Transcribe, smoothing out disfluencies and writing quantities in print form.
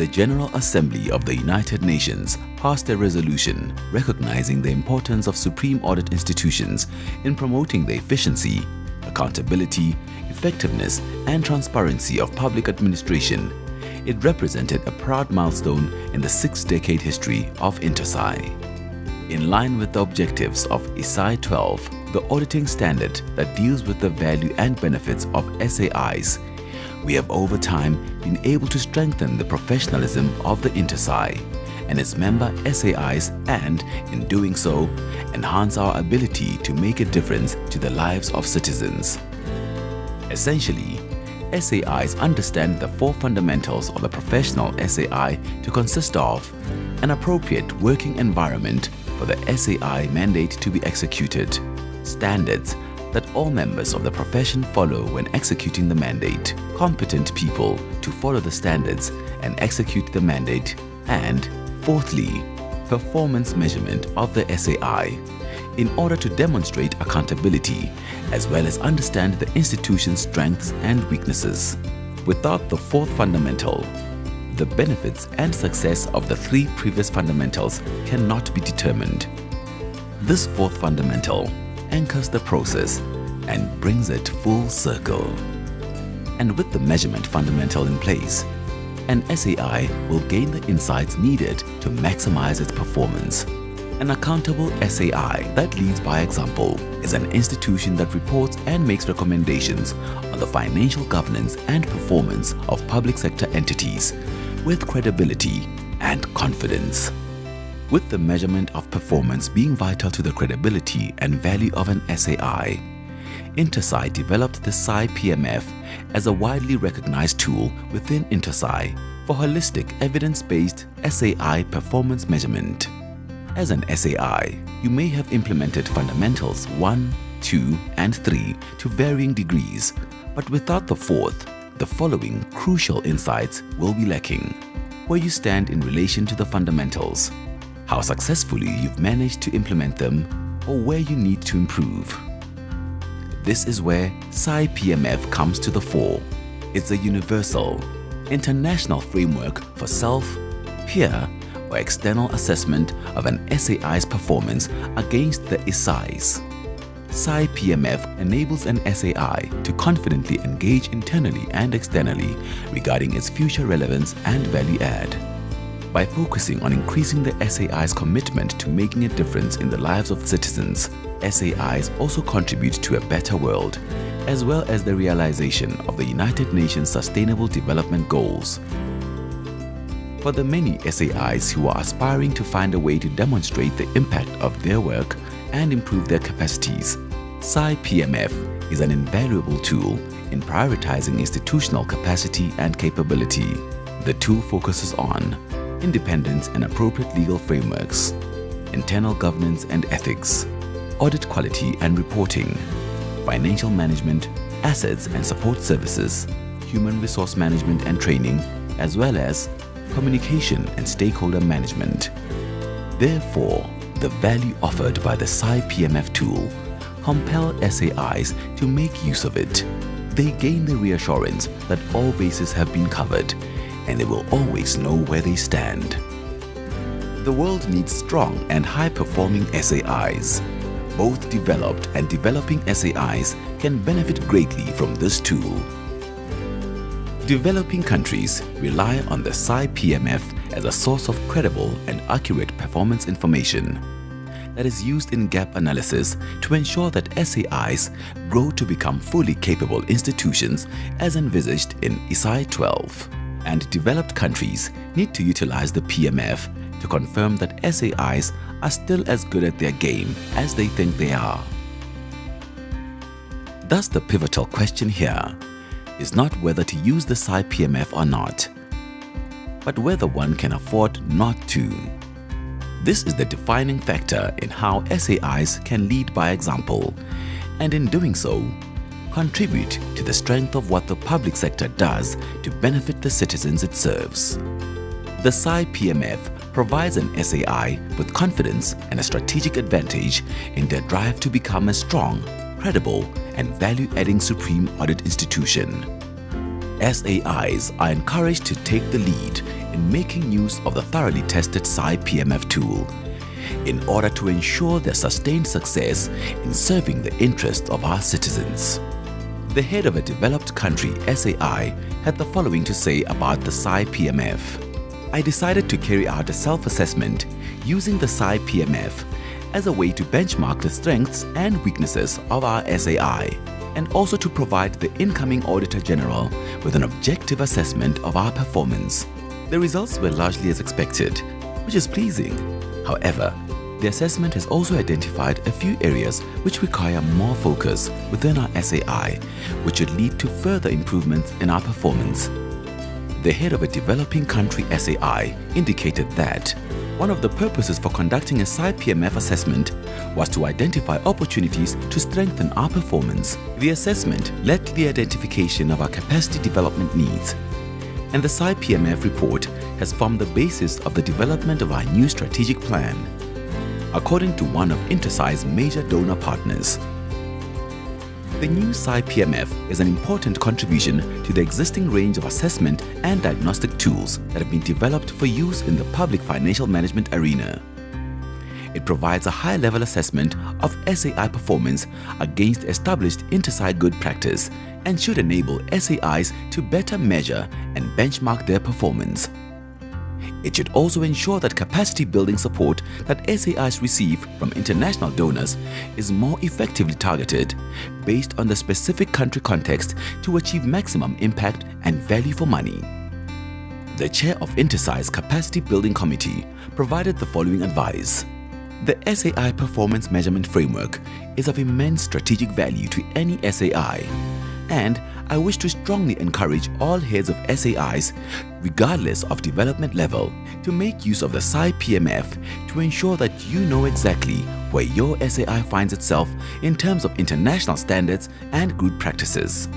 the General Assembly of the United Nations passed a resolution recognizing the importance of supreme audit institutions in promoting the efficiency, accountability, effectiveness, and transparency of public administration. It represented a proud milestone in the 6-decade history of INTOSAI. In line with the objectives of SAI 12, the auditing standard that deals with the value and benefits of SAIs, we have over time been able to strengthen the professionalism of the INTOSAI and its member SAIs, and in doing so, enhance our ability to make a difference to the lives of citizens. Essentially, SAIs understand the 4 fundamentals of a professional SAI to consist of an appropriate working environment for the SAI mandate to be executed, standards that all members of the profession follow when executing the mandate, competent people to follow the standards and execute the mandate, and fourthly, performance measurement of the SAI in order to demonstrate accountability as well as understand the institution's strengths and weaknesses. Without the 4th fundamental, the benefits and success of the 3 previous fundamentals cannot be determined. This 4th fundamental anchors the process and brings it full circle. And with the measurement fundamental in place, an SAI will gain the insights needed to maximize its performance. An accountable SAI that leads by example is an institution that reports and makes recommendations on the financial governance and performance of public sector entities with credibility and confidence. With the measurement of performance being vital to the credibility and value of an SAI, INTOSAI developed the SAI PMF as a widely recognized tool within INTOSAI for holistic evidence-based SAI performance measurement. As an SAI, you may have implemented fundamentals 1, 2, and 3 to varying degrees, but without the 4th, the following crucial insights will be lacking: where you stand in relation to the fundamentals, how successfully you've managed to implement them, or where you need to improve. This is where SAI PMF comes to the fore. It's a universal, international framework for self, peer, or external assessment of an SAI's performance against the SAIs. SAI PMF enables an SAI to confidently engage internally and externally regarding its future relevance and value add. By focusing on increasing the SAI's commitment to making a difference in the lives of citizens, SAIs also contribute to a better world, as well as the realization of the United Nations Sustainable Development Goals. For the many SAIs who are aspiring to find a way to demonstrate the impact of their work and improve their capacities, SAI PMF is an invaluable tool in prioritizing institutional capacity and capability. The tool focuses on independence and appropriate legal frameworks, internal governance and ethics, audit quality and reporting, financial management, assets and support services, human resource management and training, as well as communication and stakeholder management. Therefore, the value offered by the SAI PMF tool compel SAIs to make use of it. They gain the reassurance that all bases have been covered and they will always know where they stand. The world needs strong and high-performing SAIs. Both developed and developing SAIs can benefit greatly from this tool. Developing countries rely on the SAI PMF as a source of credible and accurate performance information that is used in gap analysis to ensure that SAIs grow to become fully capable institutions as envisaged in SAI 12. And developed countries need to utilize the PMF to confirm that SAIs are still as good at their game as they think they are. Thus, the pivotal question here is not whether to use the SAI PMF or not, but whether one can afford not to. This is the defining factor in how SAIs can lead by example, and in doing so, contribute to the strength of what the public sector does to benefit the citizens it serves. The SAI PMF provides an SAI with confidence and a strategic advantage in their drive to become a strong, credible, and value-adding supreme audit institution. SAIs are encouraged to take the lead in making use of the thoroughly tested SAI PMF tool in order to ensure their sustained success in serving the interests of our citizens. The head of a developed country SAI had the following to say about the SAI PMF. I decided to carry out a self-assessment using the SAI PMF as a way to benchmark the strengths and weaknesses of our SAI, and also to provide the incoming Auditor General with an objective assessment of our performance. The results were largely as expected, which is pleasing. However, the assessment has also identified a few areas which require more focus within our SAI, which should lead to further improvements in our performance. The head of a developing country SAI indicated that one of the purposes for conducting a SAI PMF assessment was to identify opportunities to strengthen our performance. The assessment led to the identification of our capacity development needs, and the SAI PMF report has formed the basis of the development of our new strategic plan, according to one of INTOSAI's major donor partners. The new SAI PMF is an important contribution to the existing range of assessment and diagnostic tools that have been developed for use in the public financial management arena. It provides a high-level assessment of SAI performance against established INTOSAI good practice and should enable SAIs to better measure and benchmark their performance. It should also ensure that capacity building support that SAIs receive from international donors is more effectively targeted based on the specific country context to achieve maximum impact and value for money. The chair of INTOSAI's Capacity Building Committee provided the following advice. The SAI Performance Measurement Framework is of immense strategic value to any SAI, and I wish to strongly encourage all heads of SAIs, regardless of development level, to make use of the SAI PMF to ensure that you know exactly where your SAI finds itself in terms of international standards and good practices.